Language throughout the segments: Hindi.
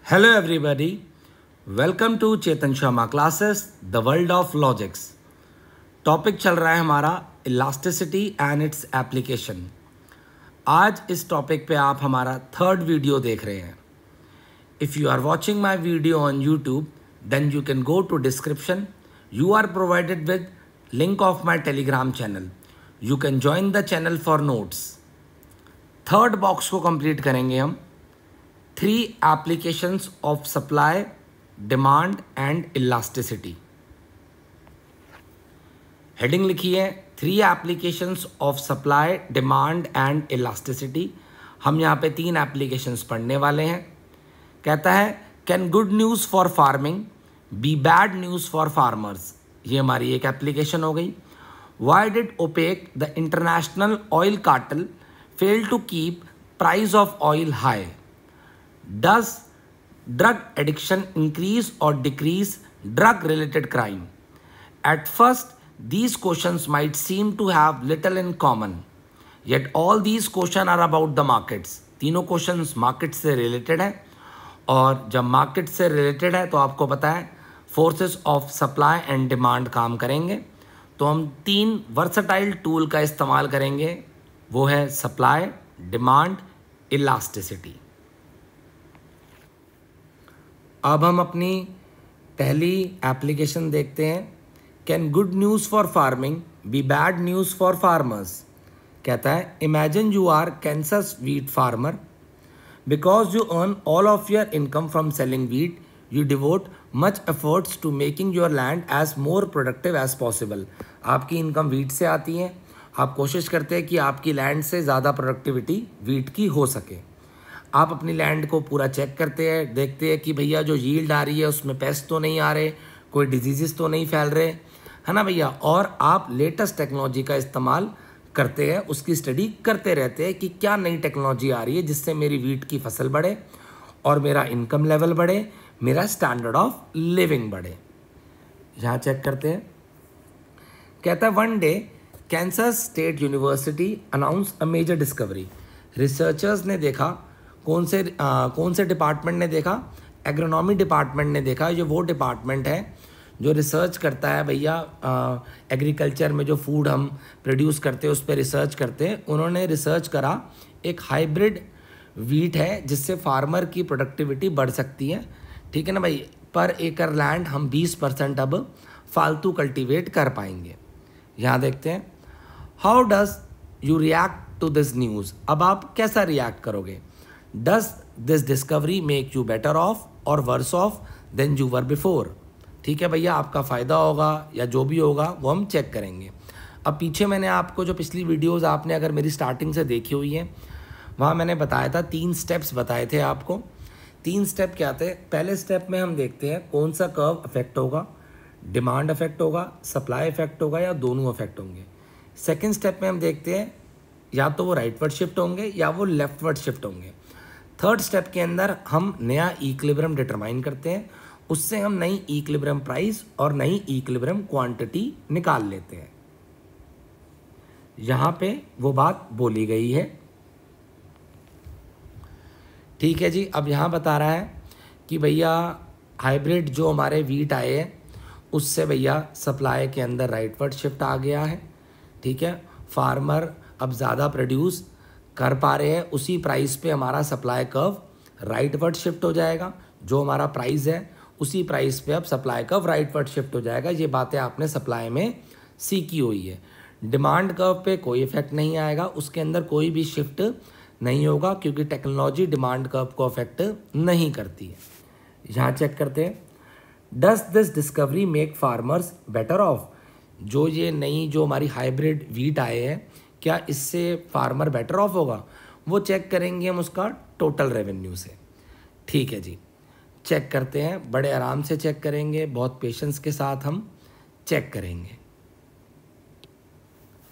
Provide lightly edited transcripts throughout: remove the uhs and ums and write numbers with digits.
Hello everybody, welcome to Chetan Sharma classes the world of logics. Topic चल रहा है हमारा इलास्टिसिटी एंड इट्स एप्लीकेशन। आज इस टॉपिक पे आप हमारा थर्ड वीडियो देख रहे हैं। If you are watching my video on YouTube then you can go to description. You are provided with link of my Telegram channel. You can join the channel for notes. Third box को कंप्लीट करेंगे हम। 3 applications of supply, demand and elasticity। Heading लिखी है 3 applications of supply, demand and elasticity। हम यहाँ पे 3 applications पढ़ने वाले हैं। कहता है can good news for farming be bad news for farmers. ये हमारी एक एप्लीकेशन हो गई। Why did OPEC the international oil cartel fail to keep price of oil high. Does drug addiction increase or decrease drug-related crime? At first, these questions might seem to have little in common, yet all these questions are about the markets। तीनों questions market से related है, और जब market से related है तो आपको पता है forces of supply and demand काम करेंगे। तो हम 3 versatile tool का इस्तेमाल करेंगे, वो है supply, demand, elasticity। अब हम अपनी पहली एप्लीकेशन देखते हैं। Can good news for farming be bad news for farmers. कहता है imagine you are Kansas wheat farmer. Because you earn all of your income from selling wheat you devote much efforts to making your land as more productive as possible. आपकी इनकम वीट से आती है, आप कोशिश करते हैं कि आपकी लैंड से ज़्यादा प्रोडक्टिविटी वीट की हो सके। आप अपनी लैंड को पूरा चेक करते हैं, देखते हैं कि भैया जो यील्ड आ रही है उसमें पेस्ट तो नहीं आ रहे, कोई डिजीज़ तो नहीं फैल रहे, है ना भैया। और आप लेटेस्ट टेक्नोलॉजी का इस्तेमाल करते हैं, उसकी स्टडी करते रहते हैं कि क्या नई टेक्नोलॉजी आ रही है जिससे मेरी वीट की फसल बढ़े और मेरा इनकम लेवल बढ़े, मेरा स्टैंडर्ड ऑफ लिविंग बढ़े। यहाँ चेक करते हैं। कहता है one day Kansas State University announce a major discovery. Researchers ने देखा, कौन से डिपार्टमेंट ने देखा? एग्रोनॉमी डिपार्टमेंट ने देखा। ये वो डिपार्टमेंट है जो रिसर्च करता है भैया, एग्रीकल्चर में जो फूड हम प्रोड्यूस करते हैं उस पर रिसर्च करते हैं। उन्होंने रिसर्च करा एक हाइब्रिड वीट है जिससे फार्मर की प्रोडक्टिविटी बढ़ सकती है, ठीक है ना भाई। पर एकड़ लैंड हम 20% अब फालतू कल्टीवेट कर पाएंगे। यहाँ देखते हैं how does you react to this news. अब आप कैसा रिएक्ट करोगे? Does this discovery make you better off or worse off than you were before? ठीक है भैया, आपका फ़ायदा होगा या जो भी होगा वो हम चेक करेंगे। अब पीछे मैंने आपको जो पिछली वीडियोस आपने अगर मेरी स्टार्टिंग से देखी हुई है, वहाँ मैंने बताया था 3 स्टेप्स बताए थे आपको। 3 स्टेप क्या थे? पहले स्टेप में हम देखते हैं कौन सा कर्व अफेक्ट होगा, डिमांड अफेक्ट होगा, सप्लाई अफेक्ट होगा या दोनों अफेक्ट होंगे। सेकेंड स्टेप में हम देखते हैं या तो वो राइटवर्ड शिफ्ट होंगे या वो लेफ्टवर्ड शिफ्ट होंगे। थर्ड स्टेप के अंदर हम नया इक्विलिब्रियम डिटरमाइन करते हैं, उससे हम नई इक्विलिब्रियम प्राइस और नई इक्विलिब्रियम क्वांटिटी निकाल लेते हैं। यहाँ पे वो बात बोली गई है, ठीक है जी। अब यहाँ बता रहा है कि भैया हाइब्रिड जो हमारे वीट आए हैं उससे भैया सप्लाई के अंदर राइटवर्ड शिफ्ट आ गया है, ठीक है। फार्मर अब ज़्यादा प्रोड्यूस कर पा रहे हैं, उसी प्राइस पे हमारा सप्लाई कर्व राइटवर्ड शिफ्ट हो जाएगा। जो हमारा प्राइस है उसी प्राइस पे अब सप्लाई कर्व राइटवर्ड शिफ्ट हो जाएगा। ये बातें आपने सप्लाई में सीखी हुई है। डिमांड कर्व पे कोई इफेक्ट नहीं आएगा, उसके अंदर कोई भी शिफ्ट नहीं होगा क्योंकि टेक्नोलॉजी डिमांड कर्व को अफेक्ट नहीं करती है। यहाँ चेक करते हैं does this discovery make farmers better of. जो ये नई जो हमारी हाइब्रिड वीट आए हैं, क्या इससे फार्मर बेटर ऑफ होगा? वो चेक करेंगे हम उसका टोटल रेवेन्यू से, ठीक है जी। चेक करते हैं, बड़े आराम से चेक करेंगे, बहुत पेशेंस के साथ हम चेक करेंगे।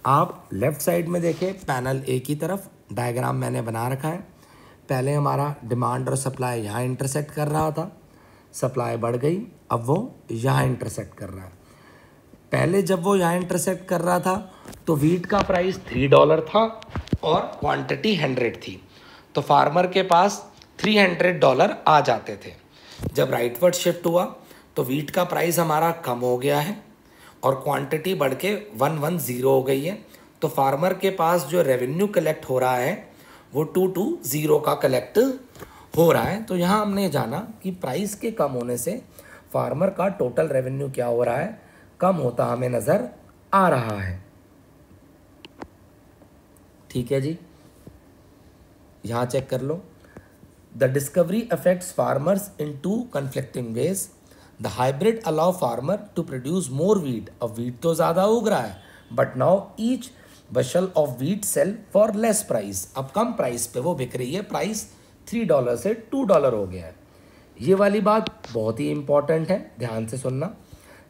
आप लेफ़्ट साइड में देखें, पैनल ए की तरफ डायग्राम मैंने बना रखा है। पहले हमारा डिमांड और सप्लाई यहाँ इंटरसेक्ट कर रहा था, सप्लाई बढ़ गई, अब वो यहाँ इंटरसेक्ट कर रहा है। पहले जब वो यहाँ इंटरसेक्ट कर रहा था तो वीट का प्राइस $3 था और क्वांटिटी 100 थी, तो फार्मर के पास $300 आ जाते थे। जब राइटवर्ड शिफ्ट हुआ तो वीट का प्राइस हमारा कम हो गया है और क्वांटिटी बढ़ के 110 हो गई है। तो फार्मर के पास जो रेवेन्यू कलेक्ट हो रहा है वो 220 का कलेक्ट हो रहा है। तो यहाँ हमने जाना कि प्राइस के कम होने से फार्मर का टोटल रेवेन्यू क्या हो रहा है, कम होता हमें नज़र आ रहा है। ठीक है जी, यहाँ चेक कर लो। The discovery affects farmers in 2 conflicting ways. The hybrid allow farmer to produce more wheat. अब वीट तो ज़्यादा उग रहा है but now each bushel of wheat sell for less price. अब कम प्राइस पे वो बिक रही है, प्राइस $3 से $2 हो गया है। ये वाली बात बहुत ही इंपॉर्टेंट है, ध्यान से सुनना।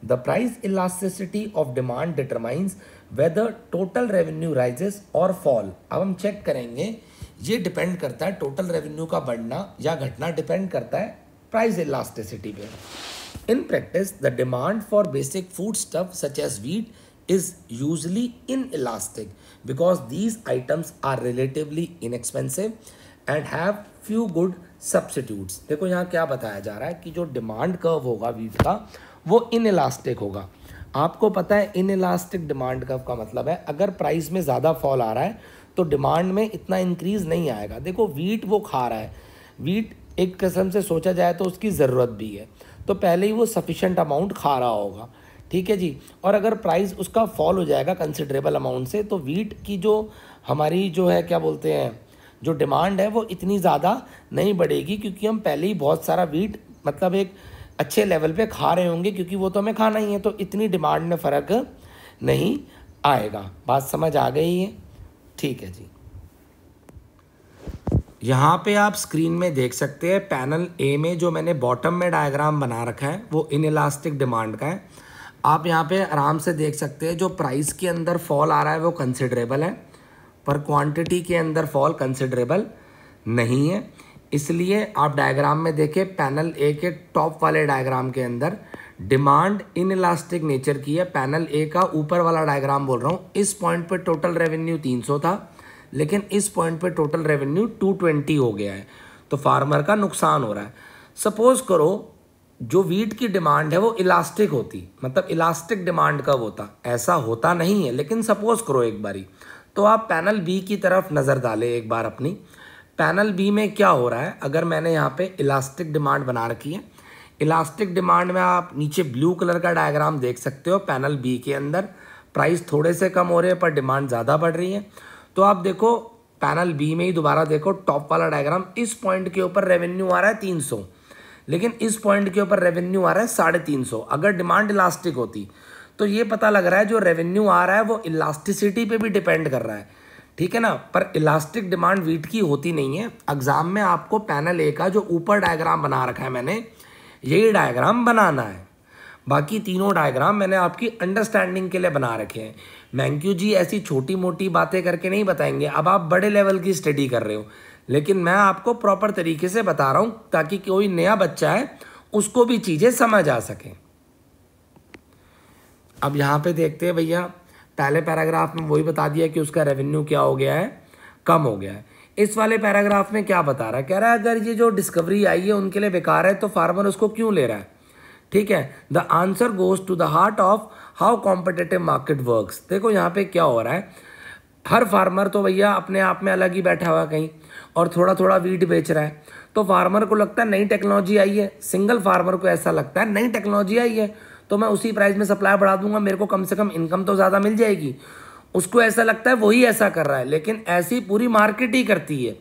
The price elasticity of demand determines weather total revenue rises और फॉल। अब हम चेक करेंगे, ये डिपेंड करता है टोटल रेवेन्यू का बढ़ना या घटना डिपेंड करता है प्राइस इलास्टिसिटी पे। In practice the demand for basic food stuff such as wheat is usually inelastic because these items are relatively inexpensive and have few good substitutes। देखो यहाँ क्या बताया जा रहा है कि जो डिमांड कर्व होगा वीट का वो इनइलास्टिक होगा। आपको पता है इनइलास्टिक डिमांड कर्व का मतलब है अगर प्राइस में ज़्यादा फॉल आ रहा है तो डिमांड में इतना इंक्रीज़ नहीं आएगा। देखो वीट वो खा रहा है, वीट एक किस्म से सोचा जाए तो उसकी ज़रूरत भी है, तो पहले ही वो सफिशेंट अमाउंट खा रहा होगा। ठीक है जी, और अगर प्राइस उसका फॉल हो जाएगा कंसिडरेबल अमाउंट से तो वीट की जो हमारी जो है क्या बोलते हैं जो डिमांड है वो इतनी ज़्यादा नहीं बढ़ेगी, क्योंकि हम पहले ही बहुत सारा वीट मतलब एक अच्छे लेवल पे खा रहे होंगे, क्योंकि वो तो हमें खाना ही है, तो इतनी डिमांड में फ़र्क नहीं आएगा। बात समझ आ गई है? ठीक है जी। यहाँ पे आप स्क्रीन में देख सकते हैं पैनल ए में जो मैंने बॉटम में डायग्राम बना रखा है वो इनइलास्टिक डिमांड का है। आप यहाँ पे आराम से देख सकते हैं जो प्राइस के अंदर फॉल आ रहा है वो कंसिडरेबल है, पर क्वांटिटी के अंदर फॉल कंसिडरेबल नहीं है। इसलिए आप डायग्राम में देखें, पैनल ए के टॉप वाले डायग्राम के अंदर डिमांड इनइलास्टिक नेचर की है। पैनल ए का ऊपर वाला डायग्राम बोल रहा हूँ, इस पॉइंट पे टोटल रेवेन्यू 300 था लेकिन इस पॉइंट पे टोटल रेवेन्यू 220 हो गया है, तो फार्मर का नुकसान हो रहा है। सपोज करो जो वीट की डिमांड है वो इलास्टिक होती, मतलब इलास्टिक डिमांड कब होता, ऐसा होता नहीं है लेकिन सपोज करो एक बारी, तो आप पैनल बी की तरफ नज़र डालें एक बार अपनी। पैनल बी में क्या हो रहा है, अगर मैंने यहाँ पे इलास्टिक डिमांड बना रखी है, इलास्टिक डिमांड में आप नीचे ब्लू कलर का डायग्राम देख सकते हो। पैनल बी के अंदर प्राइस थोड़े से कम हो रहे हैं पर डिमांड ज़्यादा बढ़ रही है। तो आप देखो पैनल बी में ही दोबारा देखो टॉप वाला डायग्राम, इस पॉइंट के ऊपर रेवेन्यू आ रहा है 300 लेकिन इस पॉइंट के ऊपर रेवेन्यू आ रहा है 350। अगर डिमांड इलास्टिक होती तो ये पता लग रहा है जो रेवेन्यू आ रहा है वो इलास्टिसिटी पे भी डिपेंड कर रहा है, ठीक है ना, पर इलास्टिक डिमांड वीट की होती नहीं है। एग्जाम में आपको पैनल ए का जो ऊपर डायग्राम बना रखा है मैंने, यही डायग्राम बनाना है। बाकी तीनों डायग्राम मैंने आपकी अंडरस्टैंडिंग के लिए बना रखे हैं। मैंक्यू जी ऐसी छोटी मोटी बातें करके नहीं बताएंगे, अब आप बड़े लेवल की स्टडी कर रहे हो, लेकिन मैं आपको प्रॉपर तरीके से बता रहा हूँ ताकि कोई नया बच्चा है उसको भी चीज़ें समझ आ सकें। अब यहाँ पे देखते हैं भैया, पहले पैराग्राफ में वही बता दिया कि उसका रेवेन्यू क्या हो गया है, कम हो गया है। इस वाले पैराग्राफ में क्या बता रहा है, कह रहा है अगर ये जो डिस्कवरी आई है उनके लिए बेकार है तो फार्मर उसको क्यों ले रहा है। ठीक है, the answer goes to the heart of how competitive market works. देखो यहाँ पे क्या हो रहा है, हर फार्मर तो भैया अपने आप में अलग ही बैठा हुआ कहीं और थोड़ा थोड़ा वीट बेच रहा है, तो फार्मर को लगता है नई टेक्नोलॉजी आई है, सिंगल फार्मर को ऐसा लगता है नई टेक्नोलॉजी आई है तो मैं उसी प्राइस में सप्लाई बढ़ा दूंगा, मेरे को कम से कम इनकम तो ज़्यादा मिल जाएगी। उसको ऐसा लगता है वही ऐसा कर रहा है, लेकिन ऐसी पूरी मार्केट ही करती है,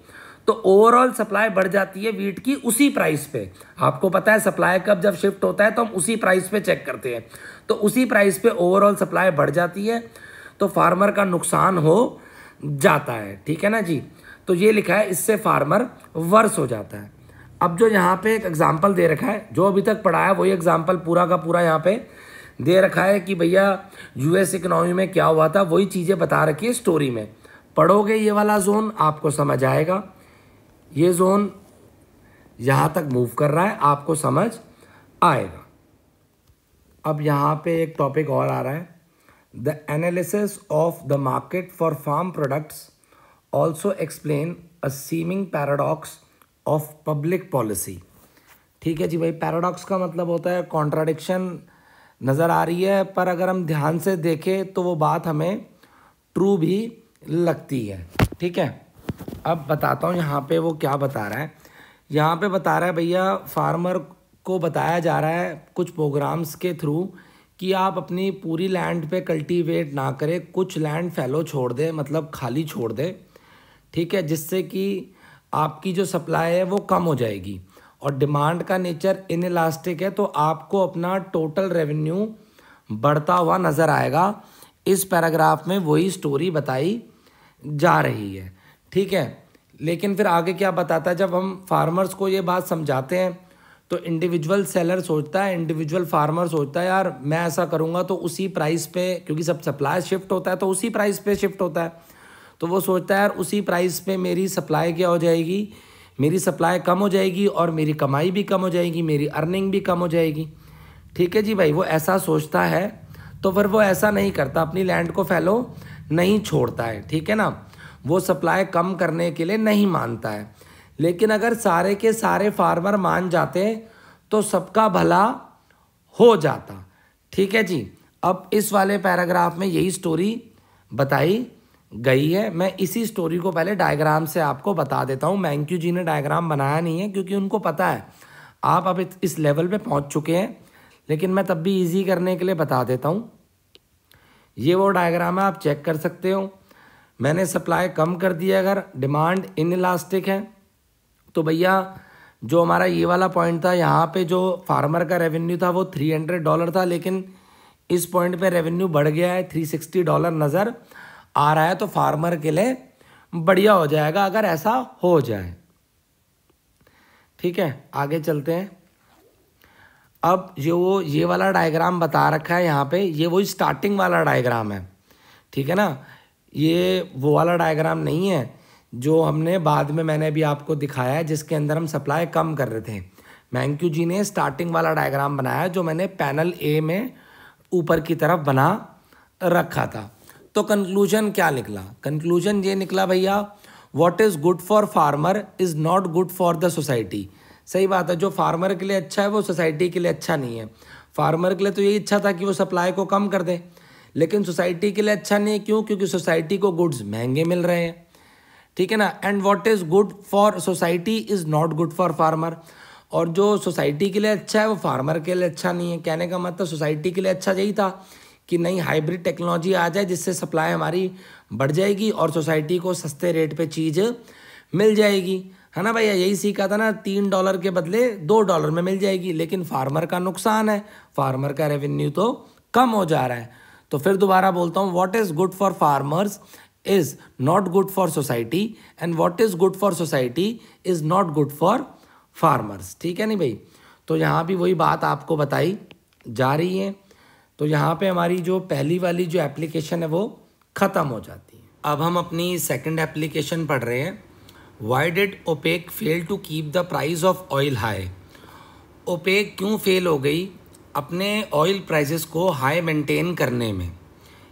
तो ओवरऑल सप्लाई बढ़ जाती है वीट की उसी प्राइस पे। आपको पता है सप्लाई कब जब शिफ्ट होता है तो हम उसी प्राइस पे चेक करते हैं, तो उसी प्राइस पे ओवरऑल सप्लाई बढ़ जाती है तो फार्मर का नुकसान हो जाता है। ठीक है ना जी, तो ये लिखा है इससे फार्मर वर्स हो जाता है। अब जो यहाँ पे एक एग्जाम्पल दे रखा है, जो अभी तक पढ़ा है वही एग्जाम्पल पूरा का पूरा यहाँ पे दे रखा है कि भैया यूएस इकोनॉमी में क्या हुआ था, वही चीज़ें बता रखी है स्टोरी में। पढ़ोगे ये वाला जोन आपको समझ आएगा, ये जोन यहाँ तक मूव कर रहा है आपको समझ आएगा। अब यहाँ पे एक टॉपिक और आ रहा है, the analysis of the market for farm products also explain a seeming paradox of public policy. ठीक है जी भाई। पैराडॉक्स का मतलब होता है कॉन्ट्राडिक्शन नज़र आ रही है, पर अगर हम ध्यान से देखें तो वो बात हमें ट्रू भी लगती है। ठीक है, अब बताता हूँ यहाँ पे वो क्या बता रहा है। यहाँ पे बता रहा है भैया, फार्मर को बताया जा रहा है कुछ प्रोग्राम्स के थ्रू कि आप अपनी पूरी लैंड पे कल्टीवेट ना करें, कुछ लैंड फैलो छोड़ दे, मतलब खाली छोड़ दे। ठीक है, जिससे कि आपकी जो सप्लाई है वो कम हो जाएगी, और डिमांड का नेचर इनइलास्टिक है, तो आपको अपना टोटल रेवेन्यू बढ़ता हुआ नज़र आएगा। इस पैराग्राफ में वही स्टोरी बताई जा रही है। ठीक है, लेकिन फिर आगे क्या बताता है, जब हम फार्मर्स को ये बात समझाते हैं तो इंडिविजुअल सेलर सोचता है, इंडिविजुअल फार्मर सोचता है यार मैं ऐसा करूँगा तो उसी प्राइस पे, क्योंकि सब सप्लाई शिफ्ट होता है तो उसी प्राइस पे शिफ्ट होता है, तो वो सोचता है यार उसी प्राइस पे मेरी सप्लाई क्या हो जाएगी, मेरी सप्लाई कम हो जाएगी और मेरी कमाई भी कम हो जाएगी, मेरी अर्निंग भी कम हो जाएगी। ठीक है जी भाई, वो ऐसा सोचता है, तो फिर वो ऐसा नहीं करता, अपनी लैंड को फैलो नहीं छोड़ता है। ठीक है ना, वो सप्लाई कम करने के लिए नहीं मानता है। लेकिन अगर सारे के सारे फार्मर मान जाते तो सबका भला हो जाता। ठीक है जी, अब इस वाले पैराग्राफ में यही स्टोरी बताई गई है। मैं इसी स्टोरी को पहले डायग्राम से आपको बता देता हूँ। मैंक्यू जी ने डायग्राम बनाया नहीं है, क्योंकि उनको पता है आप अब इस लेवल पे पहुँच चुके हैं, लेकिन मैं तब भी ईजी करने के लिए बता देता हूँ। ये वो डायग्राम है, आप चेक कर सकते हो। मैंने सप्लाई कम कर दी है, अगर डिमांड इनइलास्टिक है तो भैया जो हमारा ये वाला पॉइंट था, यहाँ पे जो फार्मर का रेवेन्यू था वो $300 था, लेकिन इस पॉइंट पे रेवेन्यू बढ़ गया है, $360 नज़र आ रहा है, तो फार्मर के लिए बढ़िया हो जाएगा अगर ऐसा हो जाए। ठीक है, आगे चलते हैं। अब जो ये वाला डायग्राम बता रखा है यहाँ पे, ये वही स्टार्टिंग वाला डायग्राम है। ठीक है ना, ये वो वाला डायग्राम नहीं है जो हमने बाद में मैंने भी आपको दिखाया है, जिसके अंदर हम सप्लाई कम कर रहे थे। मैंक्यू जी ने स्टार्टिंग वाला डायग्राम बनाया जो मैंने पैनल ए में ऊपर की तरफ बना रखा था। तो कंक्लूजन क्या निकला? कंक्लूजन ये निकला भैया, what is good for farmer is not good for the society. सही बात है, जो फार्मर के लिए अच्छा है वो सोसाइटी के लिए अच्छा नहीं है। फार्मर के लिए तो यही इच्छा था कि वो सप्लाई को कम कर दे, लेकिन सोसाइटी के लिए अच्छा नहीं है। क्यों? क्योंकि सोसाइटी को गुड्स महंगे मिल रहे हैं। ठीक है ना, and what is good for society is not good for farmer. और जो सोसाइटी के लिए अच्छा है वो फार्मर के लिए अच्छा नहीं है। कहने का मतलब सोसाइटी के लिए अच्छा यही था कि नई हाइब्रिड टेक्नोलॉजी आ जाए, जिससे सप्लाई हमारी बढ़ जाएगी और सोसाइटी को सस्ते रेट पे चीज़ मिल जाएगी, है ना भैया। यही सीखा था ना, $3 के बदले $2 में मिल जाएगी। लेकिन फार्मर का नुकसान है, फार्मर का रेवेन्यू तो कम हो जा रहा है। तो फिर दोबारा बोलता हूँ, what is good for farmers is not good for society, and what is good for society is not good for farmers. ठीक है नहीं भाई, तो यहाँ भी वही बात आपको बताई जा रही है। तो यहाँ पे हमारी जो पहली वाली जो एप्लीकेशन है वो ख़त्म हो जाती है। अब हम अपनी सेकंड एप्लीकेशन पढ़ रहे हैं। Why did OPEC fail to keep the price of oil high. OPEC क्यों फेल हो गई अपने ऑयल प्राइसेस को हाई मेंटेन करने में,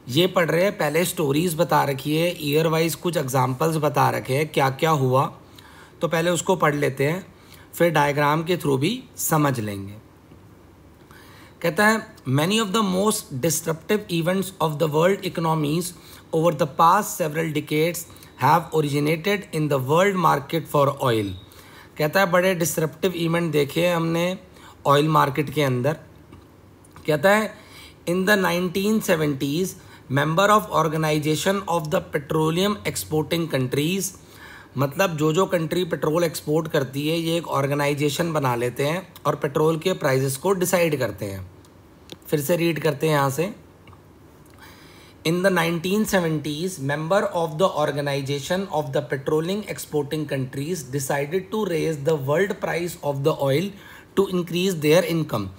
ये पढ़ रहे हैं। पहले स्टोरीज़ बता रखी है, ईयर वाइज कुछ एग्जांपल्स बता रखे हैं क्या क्या हुआ, तो पहले उसको पढ़ लेते हैं, फिर डायग्राम के थ्रू भी समझ लेंगे। कहता है, many of the most disruptive events of the world economies over the past several decades have originated in the world market for oil. कहता है बड़े डिस्ट्रप्टिव इवेंट देखे हमने ऑयल मार्केट के अंदर। कहता है, in the 1970s member of organization of the petroleum exporting countries, मतलब जो कंट्री पेट्रोल एक्सपोर्ट करती है ये एक ऑर्गेनाइजेशन बना लेते हैं और पेट्रोल के प्राइसेस को डिसाइड करते हैं। फिर से रीड करते हैं यहाँ से। In the 1970s member of the organization of the petroleum exporting countries decided to raise the world price of the oil to increase their income.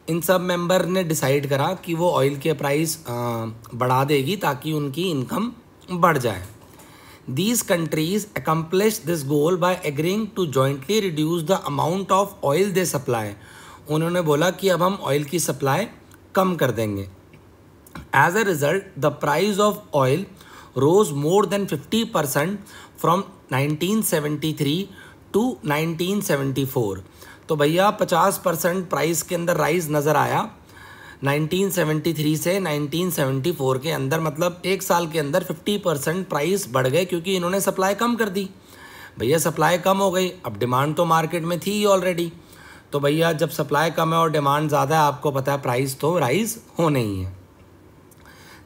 इन सब मेंबर ने डिसाइड करा कि वो ऑयल के प्राइस बढ़ा देगी ताकि उनकी इनकम बढ़ जाए। These countries accomplished this goal by agreeing to jointly reduce the amount of oil they supply. उन्होंने बोला कि अब हम ऑयल की सप्लाई कम कर देंगे। As a result, the price of oil rose more than 50% from 1973 to 1974. तो भैया 50% प्राइस के अंदर राइज नज़र आया 1973 से 1974 के अंदर, मतलब एक साल के अंदर 50% प्राइस बढ़ गए क्योंकि इन्होंने सप्लाई कम कर दी। भैया सप्लाई कम हो गई, अब डिमांड तो मार्केट में थी ही ऑलरेडी, तो भैया जब सप्लाई कम है और डिमांड ज़्यादा है, आपको पता है प्राइस तो राइज होने ही है।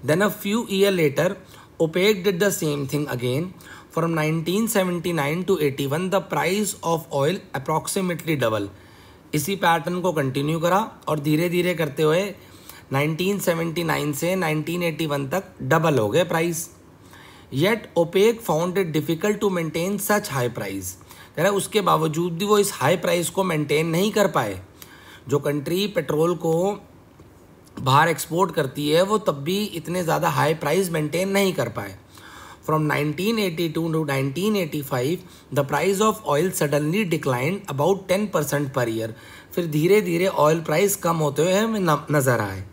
Then a few year later OPEC did the same thing again. From 1979 to 81 the price of oil approximately double. इसी पैटर्न को कंटिन्यू करा और धीरे धीरे करते हुए 1979 से 1981 तक डबल हो गए price. Yet OPEC found it difficult to maintain such high price. कह रहा है उसके बावजूद भी वो इस हाई प्राइस को मेंटेन नहीं कर पाए। जो कंट्री पेट्रोल को बाहर एक्सपोर्ट करती है वो तब भी इतने ज़्यादा हाई प्राइस मेंटेन नहीं कर पाए। From 1982 to 1985, the price of oil suddenly declined about 10% per year. फिर धीरे धीरे ऑयल प्राइस कम होते हुए हमें नजर आए।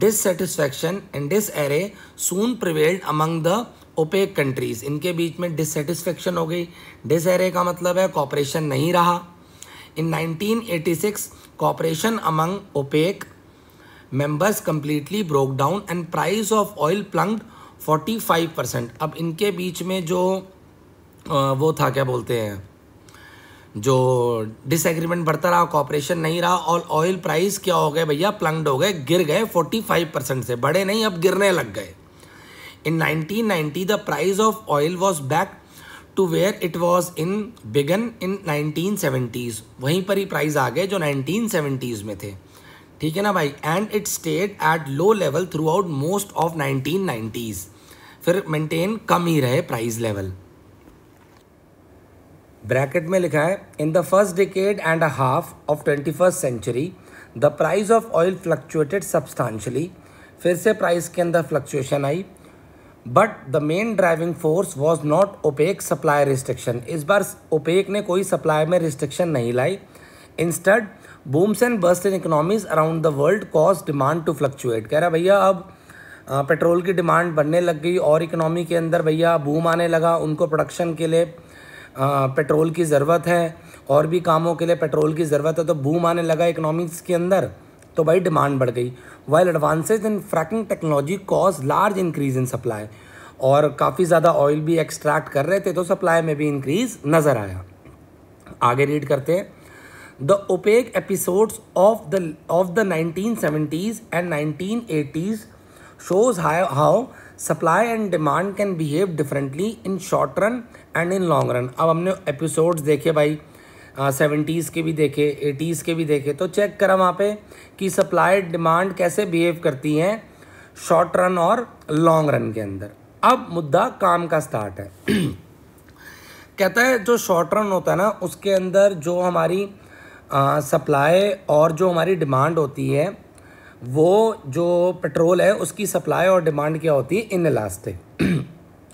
Dissatisfaction and disarray soon prevailed among the OPEC countries. इनके बीच में dissatisfaction हो गई। disarray का मतलब है कॉपरेशन नहीं रहा। In 1986, cooperation among OPEC members completely broke down and price of oil plunged 45%। अब इनके बीच में जो वो था, क्या बोलते हैं, जो डिसएग्रीमेंट बढ़ता रहा, कॉपरेशन नहीं रहा और ऑयल प्राइस क्या हो गए भैया, प्लंग्ड हो गए, गिर गए 45% से, बढ़े नहीं अब गिरने लग गए। In 1990 the price of oil was back to where it was in began in 1970s। वहीं पर ही प्राइस आ गए जो 1970s में थे, ठीक है ना भाई। And it stayed at low level through out most of 1990s। फिर मेंटेन कम ही रहे प्राइस लेवल। ब्रैकेट में लिखा है in the first decade and a half of 21st century the price of oil fluctuated substantially. फिर से प्राइस के अंदर फ्लक्चुएशन आई, but the main driving force was not OPEC supply restriction. इस बार ओपेक ने कोई सप्लाई में रिस्ट्रिक्शन नहीं लाई। Instead booms and burst in economies around the world cause demand to fluctuate. कह रहा भैया अब पेट्रोल की डिमांड बढ़ने लग गई और इकोनॉमी के अंदर भैया बूम आने लगा। उनको प्रोडक्शन के लिए पेट्रोल की ज़रूरत है और भी कामों के लिए पेट्रोल की ज़रूरत है, तो बूम आने लगा इकोनॉमिक्स के अंदर, तो भाई डिमांड बढ़ गई। While advances in fracking technology cause large increase in supply. और काफ़ी ज़्यादा ऑयल भी एक्सट्रैक्ट कर रहे थे तो सप्लाई में भी इंक्रीज नज़र आया। आगे रीड करते हैं। The OPEC episodes of the 1970s and 1980s shows how supply and demand can behave differently in short run and in long run। अब हमने एपिसोड्स देखे भाई, 70s के भी देखे, 80s के भी देखे, तो चेक करा वहाँ पे कि सप्लाई डिमांड कैसे बिहेव करती हैं शॉर्ट रन और लॉन्ग रन के अंदर। अब मुद्दा काम का स्टार्ट है। कहता है जो शॉर्ट रन होता है ना उसके अंदर जो हमारी सप्लाई और जो हमारी डिमांड होती है, वो जो पेट्रोल है उसकी सप्लाई और डिमांड क्या होती है, इनइलास्टिक।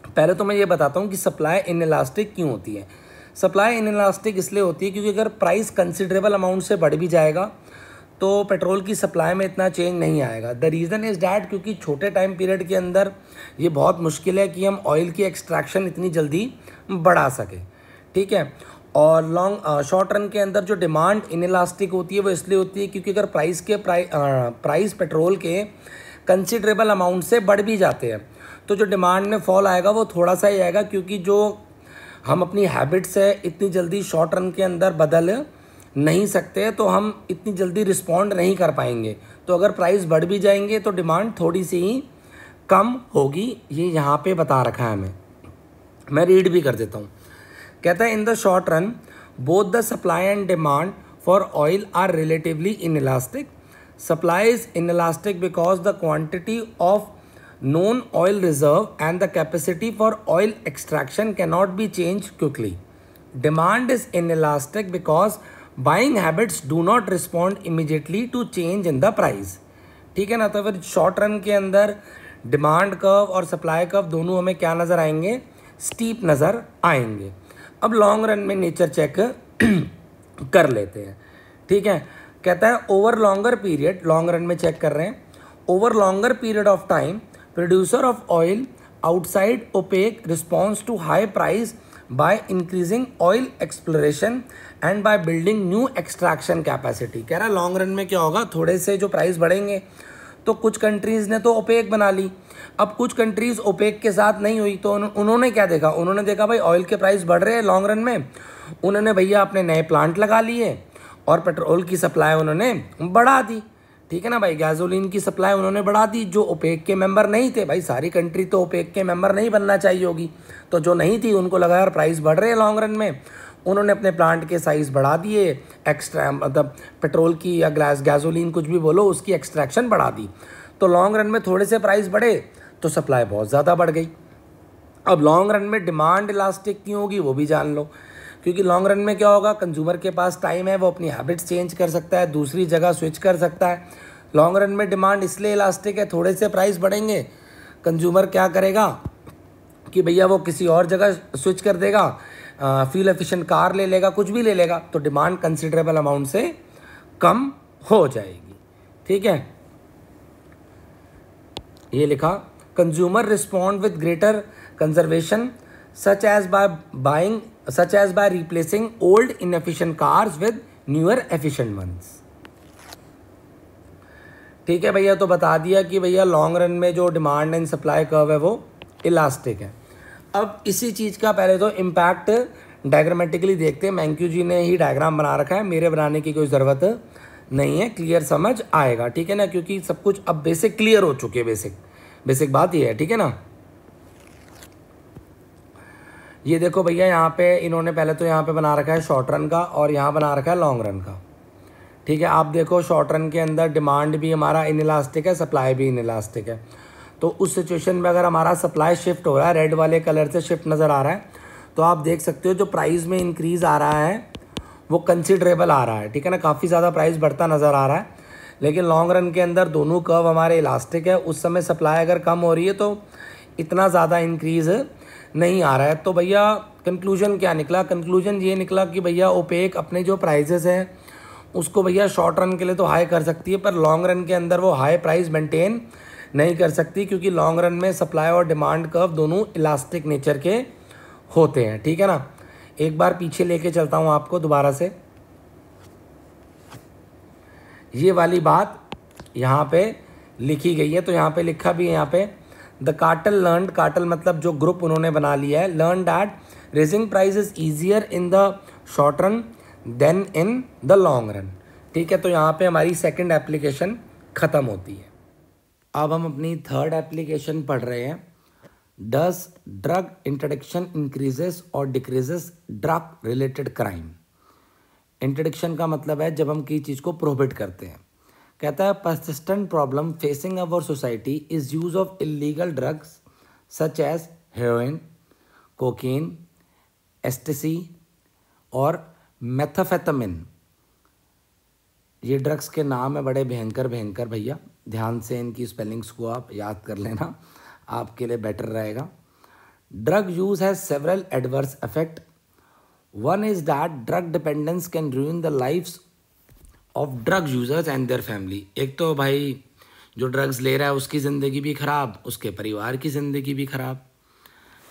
पहले तो मैं ये बताता हूँ कि सप्लाई इनइलास्टिक क्यों होती है। सप्लाई इनइलास्टिक इसलिए होती है क्योंकि अगर प्राइस कंसिडरेबल अमाउंट से बढ़ भी जाएगा तो पेट्रोल की सप्लाई में इतना चेंज नहीं आएगा। द रीज़न इज़ डैट क्योंकि छोटे टाइम पीरियड के अंदर ये बहुत मुश्किल है कि हम ऑयल की एक्सट्रैक्शन इतनी जल्दी बढ़ा सकें, ठीक है। और शॉर्ट रन के अंदर जो डिमांड इनइलास्टिक होती है वो इसलिए होती है क्योंकि अगर प्राइस पेट्रोल के कंसिडरेबल अमाउंट से बढ़ भी जाते हैं तो जो डिमांड में फॉल आएगा वो थोड़ा सा ही आएगा, क्योंकि जो हम अपनी हैबिट्स है इतनी जल्दी शॉर्ट रन के अंदर बदल नहीं सकते, तो हम इतनी जल्दी रिस्पॉन्ड नहीं कर पाएंगे। तो अगर प्राइस बढ़ भी जाएंगे तो डिमांड थोड़ी सी ही कम होगी, ये यहाँ पे बता रखा है हमें। मैं रीड भी कर देता हूँ। कहता है in the short run both the supply and demand for oil are relatively inelastic. Supply is inelastic because the quantity of known oil reserve and the capacity for oil extraction cannot be changed quickly. Demand is inelastic because buying habits do not respond immediately to change in the price. ठीक है ना। तो फिर शॉर्ट रन के अंदर डिमांड कर्व और सप्लाई कर्व दोनों हमें क्या नज़र आएंगे, स्टीप नज़र आएंगे। अब लॉन्ग रन में नेचर चेक कर लेते हैं, ठीक है। कहता है over longer period, long run में चेक कर रहे हैं, over longer period of time producer of oil outside OPEC responds to high price by increasing oil exploration and by building new extraction capacity. कह रहा है लॉन्ग रन में क्या होगा, थोड़े से जो प्राइस बढ़ेंगे तो कुछ कंट्रीज़ ने तो ओपेक बना ली, अब कुछ कंट्रीज़ ओपेक के साथ नहीं हुई तो उन्होंने क्या देखा, उन्होंने देखा भाई ऑयल के प्राइस बढ़ रहे हैं लॉन्ग रन में, उन्होंने भैया अपने नए प्लांट लगा लिए और पेट्रोल की सप्लाई उन्होंने बढ़ा दी। ठीक है ना भाई, गैसोलीन की सप्लाई उन्होंने बढ़ा दी। जो ओपेक के मेंबर नहीं थे, भाई सारी कंट्री तो ओपेक के मेंबर नहीं बनना चाहिए होगी, तो जो नहीं थी उनको लगा यार प्राइस बढ़ रहे हैं लॉन्ग रन में, उन्होंने अपने प्लांट के साइज़ बढ़ा दिए, एक्स्ट्रा मतलब पेट्रोल की या गैसोलीन कुछ भी बोलो उसकी एक्सट्रैक्शन बढ़ा दी, तो लॉन्ग रन में थोड़े से प्राइस बढ़े तो सप्लाई बहुत ज़्यादा बढ़ गई। अब लॉन्ग रन में डिमांड इलास्टिक क्यों होगी वो भी जान लो, क्योंकि लॉन्ग रन में क्या होगा, कंज्यूमर के पास टाइम है, वो अपनी हैबिट्स चेंज कर सकता है, दूसरी जगह स्विच कर सकता है। लॉन्ग रन में डिमांड इसलिए इलास्टिक है, थोड़े से प्राइस बढ़ेंगे, कंज्यूमर क्या करेगा कि भैया वो किसी और जगह स्विच कर देगा, फ्यूल एफिशिएंट कार ले लेगा, कुछ भी ले लेगा, तो डिमांड कंसिडरेबल अमाउंट से कम हो जाएगी। ठीक है, ये लिखा consumer respond with greater conservation such as by replacing old inefficient cars with newer efficient ones। ठीक है भैया, तो बता दिया कि भैया लॉन्ग रन में जो डिमांड एंड सप्लाई कर्व है वो इलास्टिक है। अब इसी चीज़ का पहले तो इम्पैक्ट डायग्रामेटिकली देखते हैं। मैंक्यू जी ने ही डायग्राम बना रखा है, मेरे बनाने की कोई ज़रूरत नहीं है, क्लियर समझ आएगा। ठीक है ना, क्योंकि सब कुछ अब बेसिक क्लियर हो चुके हैं, बेसिक बात ये है। ठीक है ना, ये देखो भैया यहाँ पे इन्होंने पहले तो यहाँ पे बना रखा है शॉर्ट रन का और यहाँ बना रखा है लॉन्ग रन का। ठीक है, आप देखो शॉर्ट रन के अंदर डिमांड भी हमारा इनइलास्टिक है, सप्लाई भी इनइलास्टिक है, तो उस सिचुएशन में अगर हमारा सप्लाई शिफ्ट हो रहा है, रेड वाले कलर से शिफ्ट नज़र आ रहा है, तो आप देख सकते हो जो प्राइस में इंक्रीज़ आ रहा है वो कंसिडरेबल आ रहा है। ठीक है ना, काफ़ी ज़्यादा प्राइस बढ़ता नज़र आ रहा है, लेकिन लॉन्ग रन के अंदर दोनों कर्व हमारे इलास्टिक है, उस समय सप्लाई अगर कम हो रही है तो इतना ज़्यादा इंक्रीज़ नहीं आ रहा है। तो भैया कंक्लूजन क्या निकला, कंक्लूजन ये निकला कि भैया ओपेक अपने जो प्राइजेस हैं उसको भैया शॉर्ट रन के लिए तो हाई कर सकती है, पर लॉन्ग रन के अंदर वो हाई प्राइस मेंटेन नहीं कर सकती, क्योंकि लॉन्ग रन में सप्लाई और डिमांड कर्व दोनों इलास्टिक नेचर के होते हैं। ठीक है ना, एक बार पीछे लेके चलता हूँ आपको दोबारा से, ये वाली बात यहाँ पे लिखी गई है, तो यहाँ पे लिखा भी है, यहाँ पे द कार्टेल लर्न, कार्टेल मतलब जो ग्रुप उन्होंने बना लिया है, learn that raising price is easier in the short run than in the long run. ठीक है, तो यहाँ पे हमारी सेकंड एप्लीकेशन ख़त्म होती है। अब हम अपनी थर्ड एप्लीकेशन पढ़ रहे हैं, डज ड्रग इंट्रोडक्शन इंक्रीजेस और decreases drug related crime. Introduction का मतलब है जब हम किसी चीज़ को प्रोहिबिट करते हैं। कहता है persistent problem facing our society is use of illegal drugs such as heroin, cocaine, ecstasy और methamphetamine। ये ड्रग्स के नाम है बड़े भयंकर भयंकर भैया, ध्यान से इनकी स्पेलिंग्स को आप याद कर लेना, आपके लिए बेटर रहेगा। Drug use has several adverse effect. One is that drug dependence can ruin the lifes of drug users and their family. एक तो भाई जो ड्रग्स ले रहा है उसकी ज़िंदगी भी ख़राब, उसके परिवार की ज़िंदगी भी ख़राब।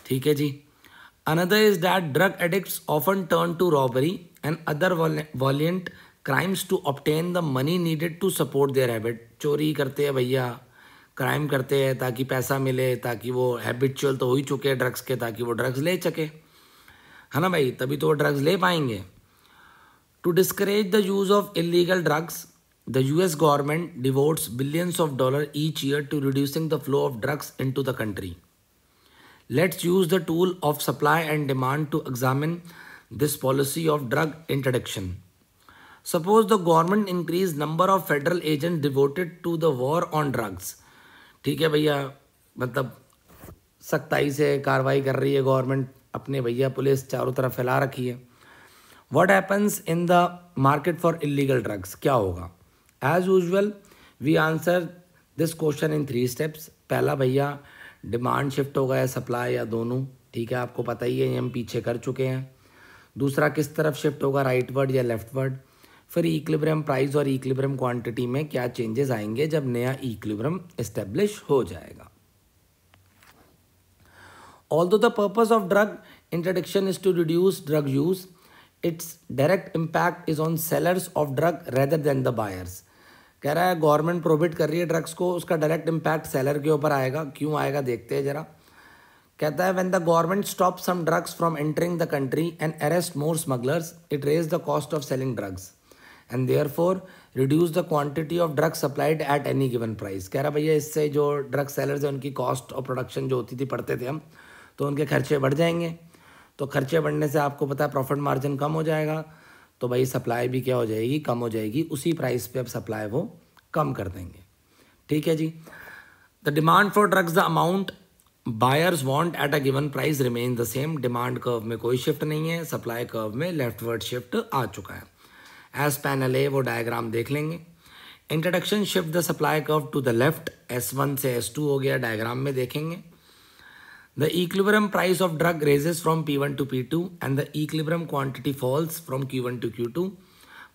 ठीक है जी। Another is that drug addicts often turn to robbery and other violent crimes to obtain the money needed to support their habit. चोरी करते हैं भैया, क्राइम करते हैं ताकि पैसा मिले, ताकि वो हैबिचुअल तो हो ही चुके हैं ड्रग्स के, ताकि वो ड्रग्स ले सके, है ना भाई, तभी तो वो ड्रग्स ले पाएंगे। To discourage the use of illegal drugs, the US government devotes billions of dollars each year to reducing the flow of drugs into the country. Let's use the tool of supply and demand to examine this policy of drug introduction. Suppose the government increase number of federal agents devoted to the war on drugs. ठीक है भैया, मतलब सख्ताई से कार्रवाई कर रही है गवर्नमेंट, अपने भैया पुलिस चारों तरफ फैला रखी है। What happens in the market for illegal drugs? क्या होगा? As usual, we answer this question in 3 steps. पहला भैया डिमांड शिफ्ट होगा या सप्लाई या दोनों, ठीक है, आपको पता ही है, ये हम पीछे कर चुके हैं। दूसरा किस तरफ शिफ्ट होगा, राइट वर्ड या लेफ्ट वर्ड। फिर इक्विलिब्रियम प्राइस और इक्विलिब्रियम क्वांटिटी में क्या चेंजेस आएंगे जब नया इक्विलिब्रियम एस्टेब्लिश हो जाएगा। Although the purpose of drug introduction is to reduce drug use, it's direct impact is on sellers of drug rather than the buyers. कह रहा है गवर्नमेंट प्रोहिबिट कर रही है ड्रग्स को, उसका डायरेक्ट इम्पैक्ट सेलर के ऊपर आएगा। क्यों आएगा देखते हैं जरा। कहता है when the government stop some drugs from entering the country and arrest more smugglers it raise the cost of selling drugs and therefore reduce the quantity of drugs supplied at any given price. कह रहा भैया इससे जो ड्रग सेलर्स हैं उनकी कॉस्ट ऑफ प्रोडक्शन जो होती थी, पढ़ते थे हम, तो उनके खर्चे बढ़ जाएंगे। तो खर्चे बढ़ने से आपको पता है प्रॉफिट मार्जिन कम हो जाएगा, तो भाई सप्लाई भी क्या हो जाएगी, कम हो जाएगी। उसी प्राइस पे अब सप्लाई वो कम कर देंगे। ठीक है जी। The demand for drugs, the amount buyers want at a given price remain the same. Demand curve में कोई शिफ्ट नहीं है, सप्लाई कर्व में लेफ्टवर्ड शिफ्ट आ चुका है। एज पैनल ए वो डायग्राम देख लेंगे। Introduction shift the supply curve to the left, S1 से S2 हो गया, डायग्राम में देखेंगे। The equilibrium price of drug raises from P1 to P2 and the equilibrium quantity falls from Q1 to Q2।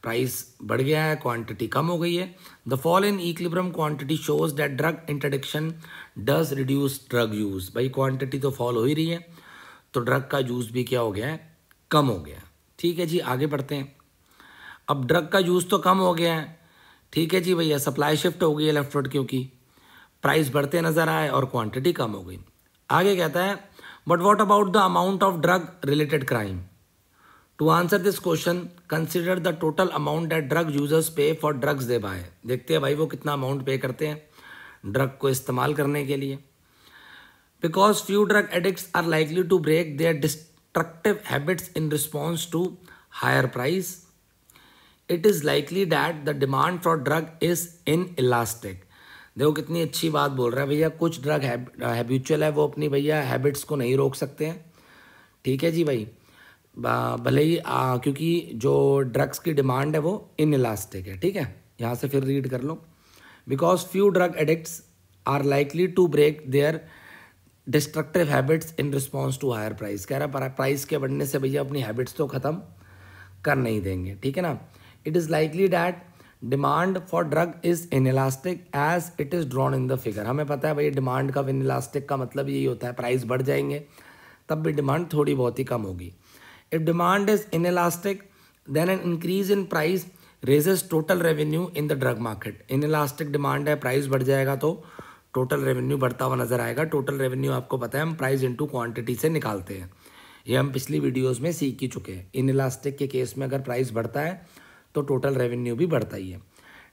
Price बढ़ गया है, क्वांटिटी कम हो गई है। The fall in equilibrium quantity shows that drug introduction does reduce drug use. भाई क्वांटिटी तो फॉल हो ही रही है, तो ड्रग का यूज भी क्या हो गया है, कम हो गया। ठीक है जी, आगे बढ़ते हैं। अब ड्रग का यूज तो कम हो गया है, ठीक है जी भैया, सप्लाई शिफ्ट हो गई है लेफ्टवर्ड क्योंकि प्राइस बढ़ते नजर आए और क्वांटिटी कम हो गई। आगे कहता है but what about the amount of drug related crime. To answer this question consider the total amount that drug users pay for drugs they buy. देखते हैं भाई वो कितना अमाउंट पे करते हैं ड्रग को इस्तेमाल करने के लिए। Because few drug addicts are likely to break their destructive habits in response to higher price, it is likely that the demand for drug is inelastic. देखो कितनी अच्छी बात बोल रहा है भैया। कुछ ड्रग हैबिचुअल है, वो अपनी भैया हैबिट्स को नहीं रोक सकते हैं। ठीक है जी भाई, भले ही क्योंकि जो ड्रग्स की डिमांड है वो इन इलास्टिक है। ठीक है, यहाँ से फिर रीड कर लो। Because few drug addicts are likely to break their destructive habits in response to higher price. कह रहा प्राइस के बढ़ने से भैया अपनी हैबिट्स तो ख़त्म कर नहीं देंगे। ठीक है ना। It is likely that demand for drug is inelastic as it is drawn in the figure. हमें पता है भाई डिमांड का इनइलास्टिक का मतलब यही होता है, प्राइस बढ़ जाएंगे तब भी डिमांड थोड़ी बहुत ही कम होगी। If demand is inelastic then an increase in price raises total revenue in the drug market. Inelastic demand है, प्राइस बढ़ जाएगा तो टोटल रेवेन्यू बढ़ता हुआ नजर आएगा। टोटल रेवेन्यू आपको पता है हम प्राइस इंटू क्वांटिटी से निकालते हैं, ये हम पिछली वीडियोस में सीख ही चुके हैं। इनइलास्टिक के केस में अगर प्राइस बढ़ता है तो टोटल रेवेन्यू भी बढ़ता ही है।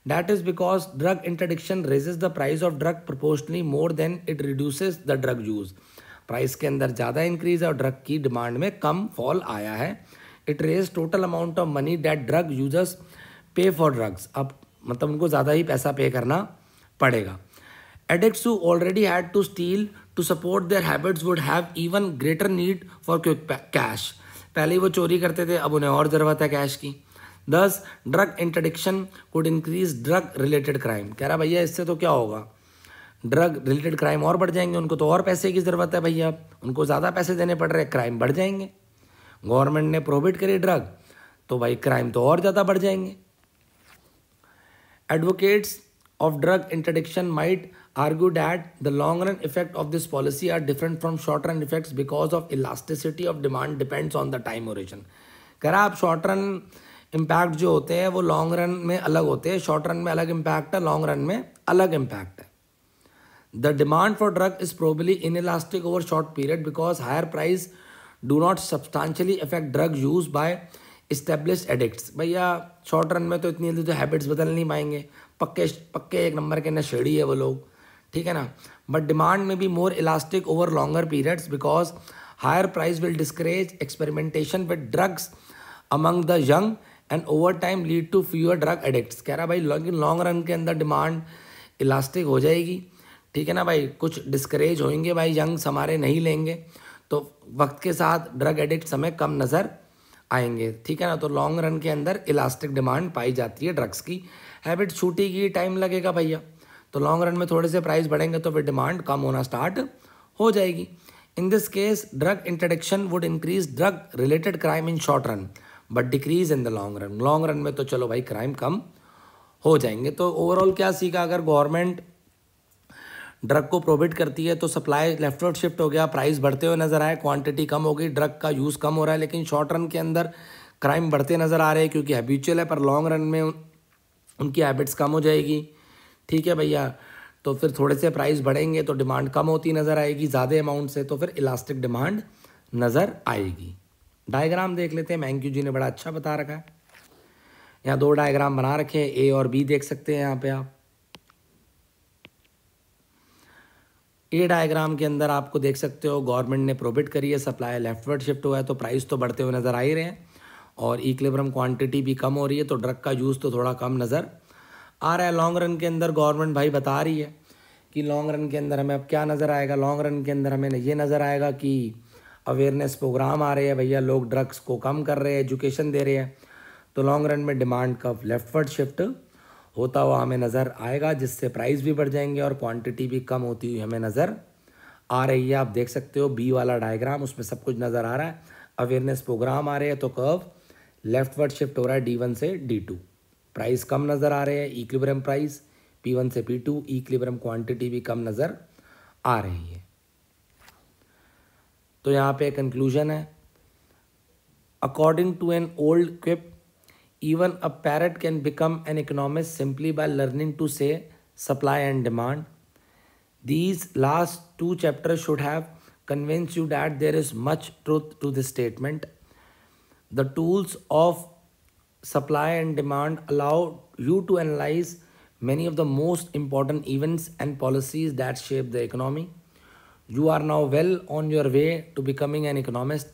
That is because drug introduction raises the price of drug proportionally more than it reduces the drug use. Price के अंदर ज़्यादा इंक्रीज है और ड्रग की डिमांड में कम फॉल आया है। It raise total amount of money that drug users pay for drugs. अब मतलब उनको ज़्यादा ही पैसा पे करना पड़ेगा। Addicts who already had to steal to support their habits would have even greater need for quick cash। पहले ही वो चोरी करते थे, अब उन्हें और ज़रूरत है कैश की। Thus drug interdiction could increase drug related crime। कह रहा भैया इससे तो क्या होगा, ड्रग रिलेटेड क्राइम और बढ़ जाएंगे। उनको तो और पैसे की ज़रूरत है भैया, उनको ज़्यादा पैसे देने पड़ रहे, क्राइम बढ़ जाएंगे। गवर्नमेंट ने प्रोहिबिट करी ड्रग तो भाई क्राइम तो और ज़्यादा बढ़ जाएंगे। Advocates of drug interdiction might argue that the long run effect of this policy are different from short run effects because of elasticity of demand depends on the time horizon। कह रहा आप शॉर्ट रन इम्पैक्ट जो होते हैं वो लॉन्ग रन में अलग होते हैं, शॉर्ट रन में अलग इम्पैक्ट है, लॉन्ग रन में अलग इम्पैक्ट है। The demand for drug is probably inelastic over short period because higher price do not substantially affect drug use by established addicts. भैया शॉर्ट रन में तो इतनी जल्दी तो हैबिट्स बदल नहीं पाएंगे, पक्के एक नंबर के नशेड़ी है वो लोग। ठीक है ना। But demand may be more elastic over longer periods because higher price will discourage experimentation with drugs among the young and over time lead to fewer drug addicts. कह रहा भाई लॉन्ग रन के अंदर डिमांड इलास्टिक हो जाएगी। ठीक है ना भाई, कुछ डिस्करेज होंगे भाई, यंग्स हमारे नहीं लेंगे तो वक्त के साथ ड्रग एडिक्ट्स हमें कम नज़र आएंगे। ठीक है ना। तो लॉन्ग रन के अंदर इलास्टिक डिमांड पाई जाती है ड्रग्स की। हैबिट छूटेगी, टाइम लगेगा भैया, तो लॉन्ग रन में थोड़े से प्राइस बढ़ेंगे तो फिर डिमांड कम होना स्टार्ट हो जाएगी। In this case drug introduction would increase drug related crime in short run but decrease in the long run. Long run में तो चलो भाई क्राइम कम हो जाएंगे। तो ओवरऑल क्या सीखा, अगर गवर्नमेंट ड्रग को प्रोहिबिट करती है तो सप्लाई लेफ्टवर्ड शिफ्ट हो गया, प्राइस बढ़ते हुए नजर आए, क्वांटिटी कम हो गई, ड्रग का यूज़ कम हो रहा है, लेकिन शॉर्ट रन के अंदर क्राइम बढ़ते नज़र आ रहे हैं क्योंकि हैबिचुअल है, पर लॉन्ग रन में उनकी हैबिट्स कम हो जाएगी। ठीक है भैया, तो फिर थोड़े से प्राइस बढ़ेंगे तो डिमांड कम होती नज़र आएगी ज़्यादा अमाउंट से, तो फिर इलास्टिक डिमांड नज़र आएगी। डायग्राम देख लेते हैं, मैंक्यू जी ने बड़ा अच्छा बता रखा है। यहाँ 2 डायग्राम बना रखे हैं, ए और बी देख सकते हैं यहाँ पे आप। ए डायग्राम के अंदर आपको देख सकते हो गवर्नमेंट ने प्रोहिबिट करी है, सप्लाई लेफ्टवर्ड शिफ्ट हुआ है, तो प्राइस तो बढ़ते हुए नज़र आ ही रहे हैं और इक्विलिब्रियम क्वांटिटी भी कम हो रही है, तो ड्रग का यूज़ तो थोड़ा कम नज़र आ रहा है। लॉन्ग रन के अंदर गवर्नमेंट भाई बता रही है कि लॉन्ग रन के अंदर हमें अब क्या नज़र आएगा, लॉन्ग रन के अंदर हमें ये नज़र आएगा कि अवेयरनेस प्रोग्राम आ रहे हैं भैया, लोग ड्रग्स को कम कर रहे हैं, एजुकेशन दे रहे हैं, तो लॉन्ग रन में डिमांड का लेफ्टवर्ड शिफ्ट होता हुआ हमें नज़र आएगा, जिससे प्राइस भी बढ़ जाएंगे और क्वांटिटी भी कम होती हुई हमें नज़र आ रही है। आप देख सकते हो बी वाला डायग्राम, उसमें सब कुछ नज़र आ रहा है। अवेयरनेस प्रोग्राम आ रहे हैं तो कर्व लेफ्टवर्ड शिफ्ट हो रहा है D1 से D2, प्राइस कम नज़र आ रहे हैं, इक्विलिब्रियम प्राइस P1 से P2, इक्विलिब्रियम क्वांटिटी भी कम नज़र आ रही है। तो यहाँ पे कंक्लूजन है, according to an old quip, even a parrot can become an economist simply by learning to say supply and demand. These last 2 chapters should have convinced you that there is much truth to this statement. The tools of supply and demand allow you to analyze many of the most important events and policies that shape the economy. You are now well on your way to becoming an economist.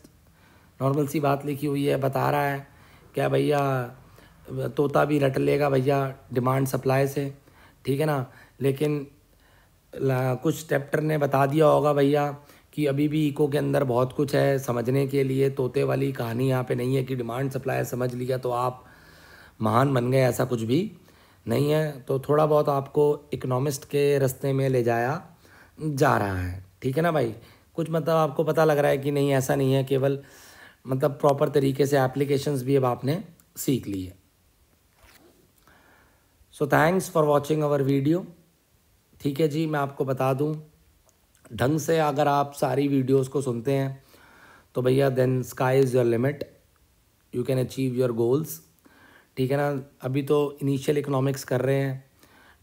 Normal सी बात लिखी हुई है, बता रहा है क्या भैया, तोता भी रट लेगा भैया डिमांड सप्लाई से, ठीक है ना। लेकिन कुछ चैप्टर ने बता दिया होगा भैया कि अभी भी इको के अंदर बहुत कुछ है समझने के लिए, तोते वाली कहानी यहाँ पे नहीं है कि डिमांड सप्लाई समझ लिया तो आप महान बन गए, ऐसा कुछ भी नहीं है। तो थोड़ा बहुत आपको इकोनॉमिस्ट के रास्ते में ले जाया जा रहा है, ठीक है ना भाई। कुछ मतलब आपको पता लग रहा है कि नहीं ऐसा नहीं है, केवल मतलब प्रॉपर तरीके से एप्लीकेशंस भी अब आपने सीख ली है। So thanks for watching our video. ठीक है जी, मैं आपको बता दूं, ढंग से अगर आप सारी वीडियोस को सुनते हैं तो भैया then sky is your limit, you can achieve your goals, ठीक है ना। अभी तो इनिशियल इकोनॉमिक्स कर रहे हैं,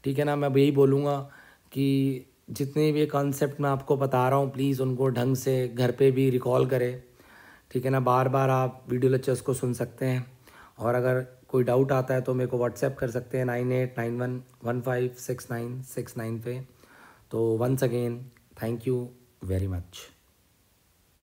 ठीक है ना। मैं यही बोलूँगा कि जितने भी कॉन्सेप्ट मैं आपको बता रहा हूँ प्लीज़ उनको ढंग से घर पे भी रिकॉल करें, ठीक है ना। बार बार आप वीडियो लेक्चर्स को सुन सकते हैं और अगर कोई डाउट आता है तो मेरे को व्हाट्सएप कर सकते हैं 9891156969 पे। तो once again thank you very much.